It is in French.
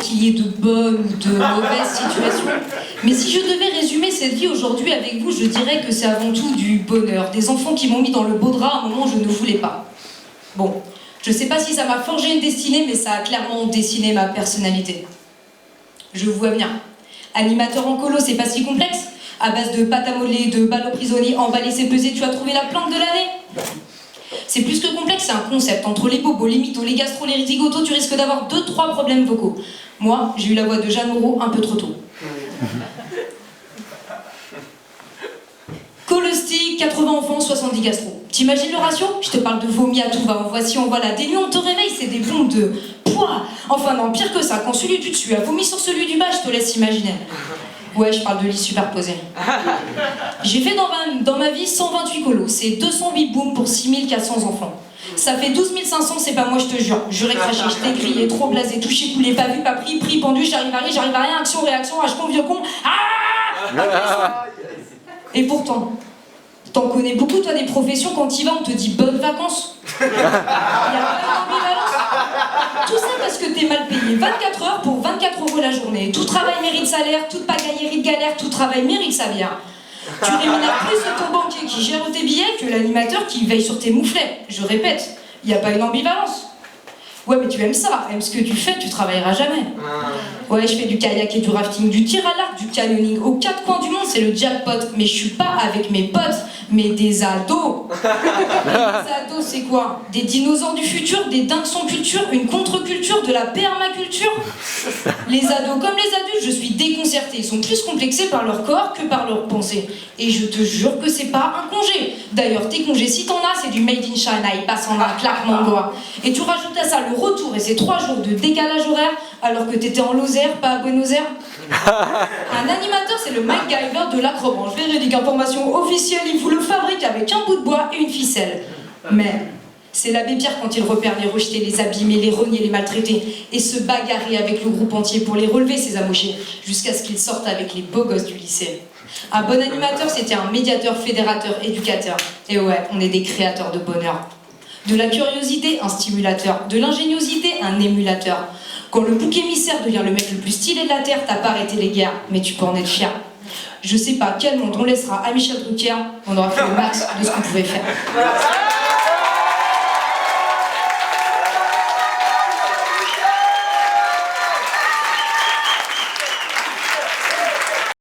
qu'il y ait de bonnes ou de mauvaises situations. Mais si je devais résumer cette vie aujourd'hui avec vous, je dirais que c'est avant tout du bonheur. Des enfants qui m'ont mis dans le beau drap à un moment où je ne voulais pas. Bon, je sais pas si ça m'a forgé une destinée, mais ça a clairement dessiné ma personnalité. Je vous vois venir. Animateur en colo, c'est pas si complexe. À base de pâte à modeler, de balles au prisonnier, emballer c'est peser, tu as trouvé la plante de l'année. C'est plus que complexe, c'est un concept. Entre les bobos, les mythos, les gastro, les zigotos, tu risques d'avoir 2-3 problèmes vocaux. Moi, j'ai eu la voix de Jeanne Moreau un peu trop tôt. Colostique, 80 enfants, 70 gastro. T'imagines le ratio? Je te parle de vomi à tout va, en voici, en voilà. Des nuits, on te réveille, c'est des bombes de poids. Enfin non, pire que ça, quand celui du dessus a vomi sur celui du bas, je te laisse imaginer. Ouais, je parle de lits superposés. J'ai fait dans ma vie 128 colos, c'est 208 booms pour 6400 enfants. Ça fait 12 500, c'est pas moi, je te jure. J'aurais craché, je t'ai crié, trop blasé, touché, coulé, pas vu, pas pris, pris, pendu, j'arrive à rien, action, réaction, con, vieux con. Ah! Et pourtant, t'en connais beaucoup, toi, des professions, quand t'y vas, on te dit bonnes vacances. Y a pas d'ambivalence. Tout ça parce que t'es mal payé. 24 heures pour 24 € la journée. Tout travail mérite salaire, toute pagaille mérite galère, tout travail mérite salaire. Tu rémunères plus ton banquier qui gère tes billets que l'animateur qui veille sur tes mouflets. Je répète, y a pas une ambivalence. Ouais, mais tu aimes ça, aimes ce que tu fais, tu travailleras jamais. Ouais, je fais du kayak et du rafting, du tir à l'arc, du canyoning. Aux 4 coins du monde, c'est le jackpot. Mais je suis pas avec mes potes, mais des ados. Les ados, c'est quoi? Des dinosaures du futur, des dingues sans culture, une contre-culture, de la permaculture. Les ados, comme les adultes, je suis déconcertée. Ils sont plus complexés par leur corps que par leurs pensées. Et je te jure que c'est pas un congé. D'ailleurs, tes congés, si t'en as, c'est du made in China. Ils passent en un claquement de doigts. Et tu rajoutes à ça le retour et ces 3 jours de décalage horaire alors que t'étais en Lozère, pas à Buenos Aires. Un animateur, c'est le MacGyver de l'acrobranche. Véridique, information officielle, il vous le fabrique avec un bout de bois et une ficelle. Mais c'est l'abbé Pierre quand il repère les rejetés, les abîmés, les reniés, les maltraités et se bagarrer avec le groupe entier pour les relever, ces amochés, jusqu'à ce qu'ils sortent avec les beaux gosses du lycée. Un bon animateur, c'était un médiateur, fédérateur, éducateur. Et ouais, on est des créateurs de bonheur. De la curiosité, un stimulateur. De l'ingéniosité, un émulateur. Quand le bouc émissaire devient le mec le plus stylé de la Terre, t'as pas arrêté les guerres, mais tu peux en être fier. Je sais pas quel monde on laissera à Michel Drucker, on aura fait le max de ce qu'on pouvait faire.